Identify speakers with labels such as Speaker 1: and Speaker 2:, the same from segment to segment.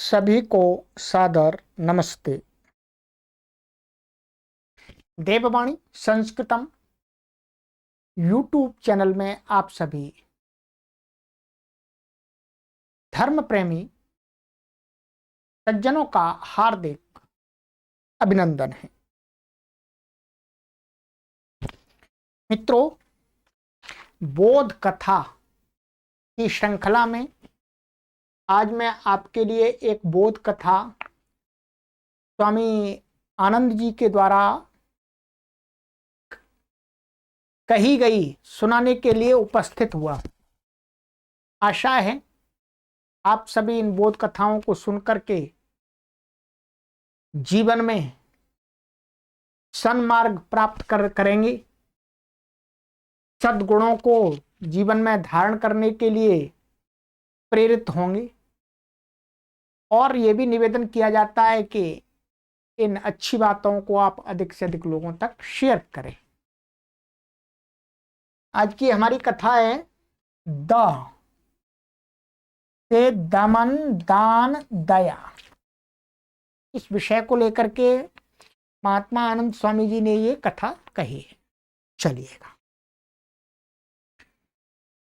Speaker 1: सभी को सादर नमस्ते। देववाणी संस्कृतम यूट्यूब चैनल में आप सभी धर्म प्रेमी सज्जनों का हार्दिक अभिनंदन है। मित्रों, बोध कथा की श्रृंखला में आज मैं आपके लिए एक बोध कथा स्वामी आनंद जी के द्वारा कही गई सुनाने के लिए उपस्थित हुआ। आशा है आप सभी इन बोध कथाओं को सुनकर के जीवन में सन्मार्ग प्राप्त करेंगे, सद्गुणों को जीवन में धारण करने के लिए प्रेरित होंगे। और ये भी निवेदन किया जाता है कि इन अच्छी बातों को आप अधिक से अधिक लोगों तक शेयर करें। आज की हमारी कथा है द से दमन दान दया। इस विषय को लेकर के महात्मा आनंद स्वामी जी ने ये कथा कही है। चलिएगा।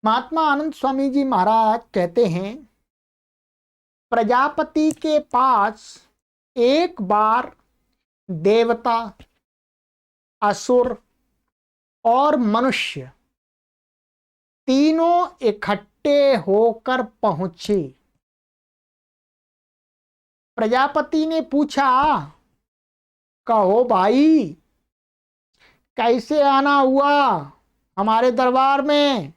Speaker 1: महात्मा आनंद स्वामी जी महाराज कहते हैं, प्रजापति के पास एक बार देवता, असुर और मनुष्य तीनों इकट्ठे होकर पहुंचे। प्रजापति ने पूछा, कहो भाई, कैसे आना हुआ हमारे दरबार में?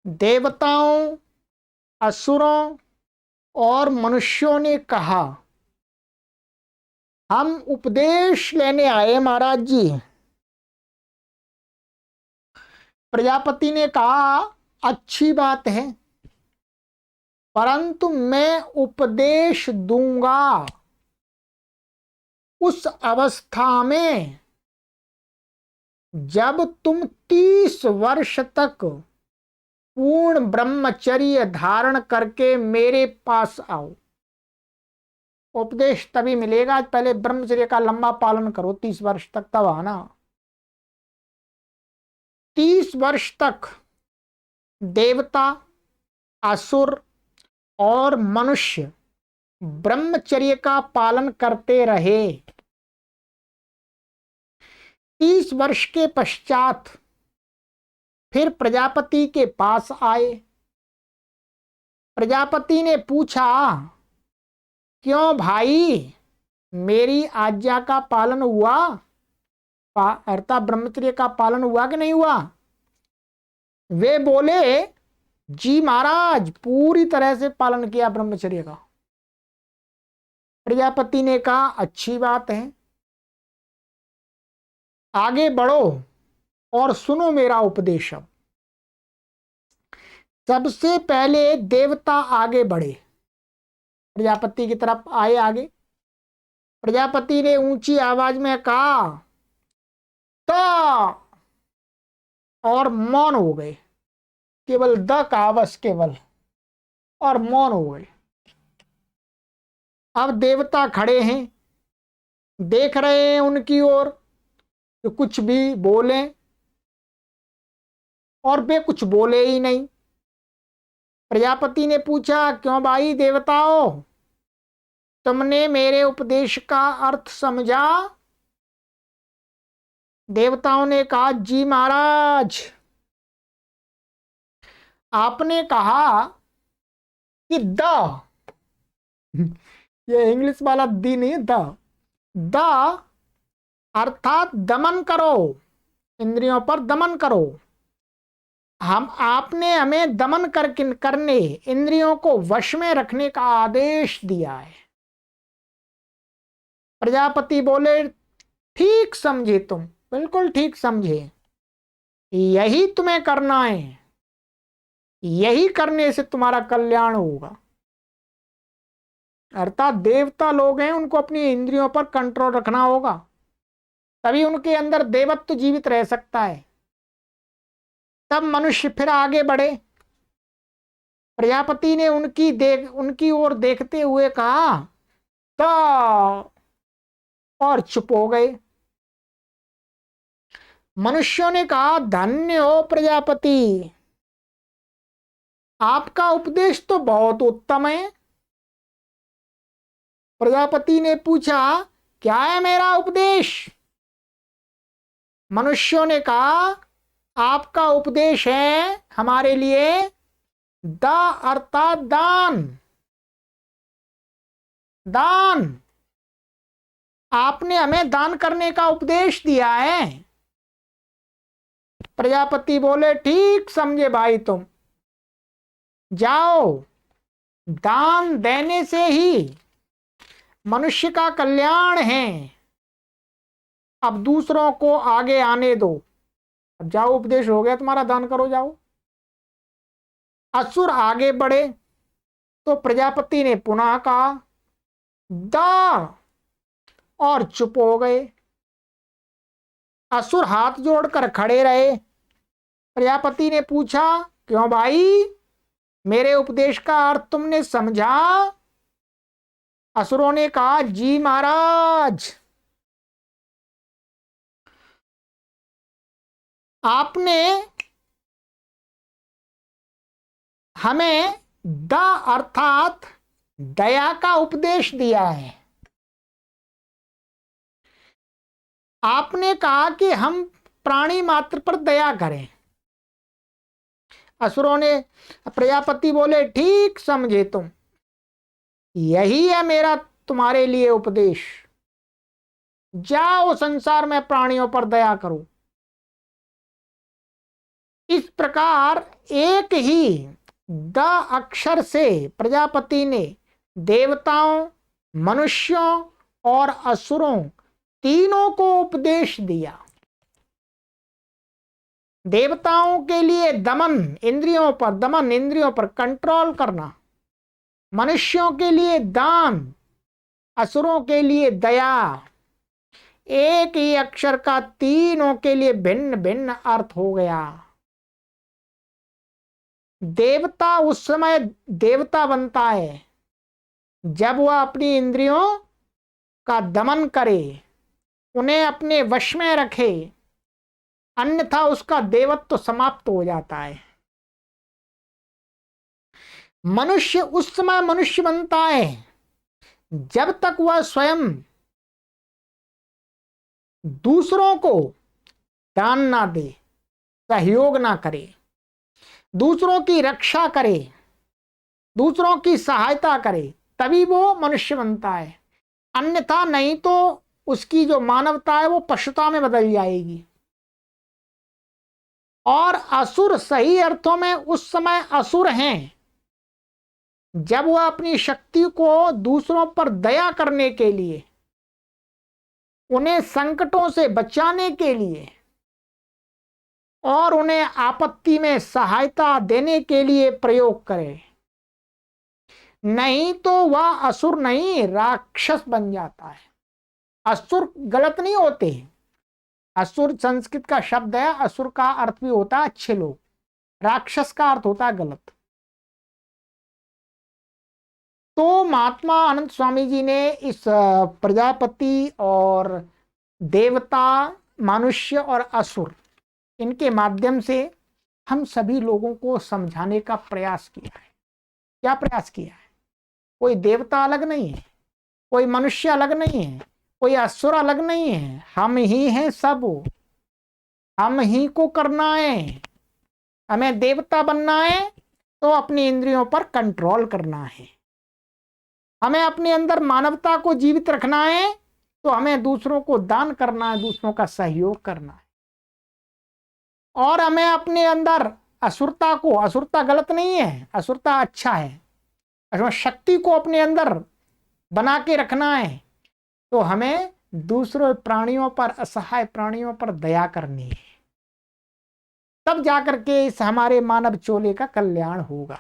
Speaker 1: देवताओं, असुरों और मनुष्यों ने कहा, हम उपदेश लेने आए महाराज जी। प्रजापति ने कहा, अच्छी बात है, परंतु मैं उपदेश दूंगा उस अवस्था में जब तुम 30 वर्ष तक पूर्ण ब्रह्मचर्य धारण करके मेरे पास आओ। उपदेश तभी मिलेगा, पहले ब्रह्मचर्य का लंबा पालन करो 30 वर्ष तक, तब आना। 30 वर्ष तक देवता, असुर और मनुष्य ब्रह्मचर्य का पालन करते रहे। 30 वर्ष के पश्चात फिर प्रजापति के पास आए। प्रजापति ने पूछा, क्यों भाई, मेरी आज्ञा का पालन हुआ? अर्थात ब्रह्मचर्य का पालन हुआ कि नहीं हुआ? वे बोले, जी महाराज, पूरी तरह से पालन किया ब्रह्मचर्य का। प्रजापति ने कहा, अच्छी बात है, आगे बढ़ो और सुनो मेरा उपदेश। अब सबसे पहले देवता आगे बढ़े, प्रजापति की तरफ आए। आगे प्रजापति ने ऊंची आवाज में कहा, द, और मौन हो गए। केवल द का बस, केवल, और मौन हो गए। अब देवता खड़े हैं, देख रहे हैं उनकी ओर कि कुछ भी बोले, और वे कुछ बोले ही नहीं। प्रजापति ने पूछा, क्यों भाई देवताओं, तुमने मेरे उपदेश का अर्थ समझा? देवताओं ने कहा, जी महाराज, आपने कहा कि द, ये इंग्लिश वाला दी नहीं, द अर्थात दमन करो, इंद्रियों पर दमन करो। आपने हमें दमन करने, इंद्रियों को वश में रखने का आदेश दिया है। प्रजापति बोले, ठीक समझे तुम, बिल्कुल ठीक समझे, यही तुम्हें करना है, यही करने से तुम्हारा कल्याण होगा। अर्थात देवता लोग हैं, उनको अपनी इंद्रियों पर कंट्रोल रखना होगा, तभी उनके अंदर देवत्व जीवित रह सकता है। तब मनुष्य फिर आगे बढ़े प्रजापति ने उनकी ओर देखते हुए कहा द, और चुप हो गए। मनुष्यों ने कहा धन्य हो प्रजापति, आपका उपदेश तो बहुत उत्तम है। प्रजापति ने पूछा क्या है मेरा उपदेश? मनुष्यों ने कहा आपका उपदेश है हमारे लिए द अर्थात दान। दान, आपने हमें दान करने का उपदेश दिया है। प्रजापति बोले ठीक समझे भाई, तुम जाओ, दान देने से ही मनुष्य का कल्याण है। अब दूसरों को आगे आने दो। अब जाओ, उपदेश हो गया तुम्हारा, दान करो, जाओ। असुर आगे बढ़े तो प्रजापति ने पुनः कहा दा, और चुप हो गए। असुर हाथ जोड़कर खड़े रहे। प्रजापति ने पूछा क्यों भाई, मेरे उपदेश का अर्थ तुमने समझा? असुरों ने कहा जी महाराज, आपने हमें द अर्थात दया का उपदेश दिया है। आपने कहा कि हम प्राणी मात्र पर दया करें। असुरों ने, प्रजापति बोले ठीक समझे तुम, यही है मेरा तुम्हारे लिए उपदेश। जाओ संसार में प्राणियों पर दया करो। इस प्रकार एक ही द अक्षर से प्रजापति ने देवताओं, मनुष्यों और असुरों तीनों को उपदेश दिया। देवताओं के लिए दमन, इंद्रियों पर कंट्रोल करना। मनुष्यों के लिए दान, असुरों के लिए दया। एक ही अक्षर का तीनों के लिए भिन्न भिन्न अर्थ हो गया। देवता उस समय देवता बनता है जब वह अपनी इंद्रियों का दमन करे, उन्हें अपने वश में रखे, अन्यथा उसका देवत्व समाप्त हो जाता है। मनुष्य उस समय मनुष्य बनता है जब तक वह स्वयं दूसरों को दान ना दे, सहयोग ना करे, दूसरों की रक्षा करे, दूसरों की सहायता करे, तभी वो मनुष्य बनता है। अन्यथा नहीं तो उसकी जो मानवता है वो पशुता में बदल जाएगी। और असुर सही अर्थों में उस समय असुर हैं जब वह अपनी शक्ति को दूसरों पर दया करने के लिए, उन्हें संकटों से बचाने के लिए और उन्हें आपत्ति में सहायता देने के लिए प्रयोग करे। नहीं तो वह असुर नहीं, राक्षस बन जाता है। असुर गलत नहीं होते। असुर संस्कृत का शब्द है, असुर का अर्थ भी होता है अच्छे लोग, राक्षस का अर्थ होता है गलत। तो महात्मा आनंद स्वामी जी ने इस प्रजापति और देवता, मनुष्य और असुर, इनके माध्यम से हम सभी लोगों को समझाने का प्रयास किया है। क्या प्रयास किया है? कोई देवता अलग नहीं है, कोई मनुष्य अलग नहीं है, कोई असुर अलग नहीं है, हम ही हैं सब। हम ही को करना है। हमें देवता बनना है तो अपनी इंद्रियों पर कंट्रोल करना है। हमें अपने अंदर मानवता को जीवित रखना है तो हमें दूसरों को दान करना है, दूसरों का सहयोग करना है। और हमें अपने अंदर असुरता को, असुरता गलत नहीं है, असुरता अच्छा है, शक्ति को अपने अंदर बना के रखना है तो हमें दूसरे प्राणियों पर, असहाय प्राणियों पर दया करनी है। तब जाकर के इस हमारे मानव चोले का कल्याण होगा।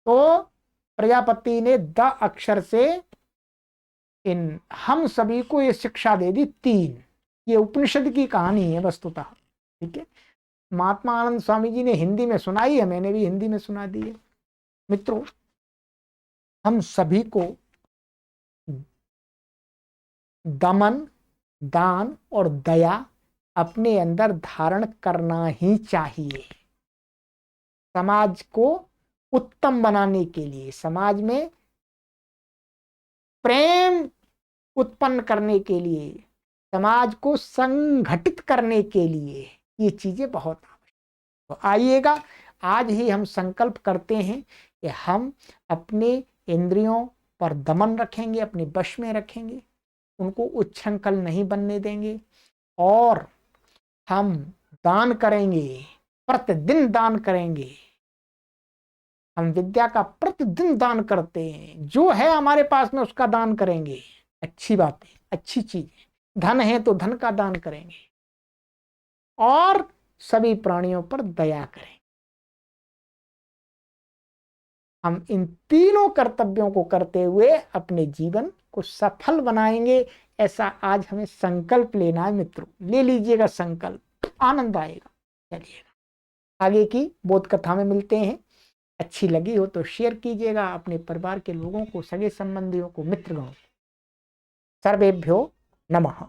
Speaker 1: तो प्रजापति ने द अक्षर से इन हम सभी को ये शिक्षा दे दी। 3, ये उपनिषद की कहानी है वस्तुतः, ठीक है। महात्मा आनंद स्वामी जी ने हिंदी में सुनाई है, मैंने भी हिंदी में सुना दी है। मित्रों, हम सभी को दमन, दान और दया अपने अंदर धारण करना ही चाहिए। समाज को उत्तम बनाने के लिए, समाज में प्रेम उत्पन्न करने के लिए, समाज को संगठित करने के लिए ये चीजें बहुत आवश्यक। तो आइएगा, आज ही हम संकल्प करते हैं कि हम अपने इंद्रियों पर दमन रखेंगे, अपने वश में रखेंगे, उनको उच्छृंखल नहीं बनने देंगे, और हम दान करेंगे, प्रतिदिन दान करेंगे। हम विद्या का प्रतिदिन दान करते हैं, जो है हमारे पास में उसका दान करेंगे। अच्छी बात है, अच्छी चीज है। धन है तो धन का दान करेंगे, और सभी प्राणियों पर दया करेंगे। हम इन तीनों कर्तव्यों को करते हुए अपने जीवन को सफल बनाएंगे। ऐसा आज हमें संकल्प लेना है। मित्रों, ले लीजिएगा संकल्प, आनंद आएगा। चलिएगा, आगे की बोध कथा में मिलते हैं। अच्छी लगी हो तो शेयर कीजिएगा अपने परिवार के लोगों को, सगे संबंधियों को, मित्रगणों को। सर्वेभ्यो नमः।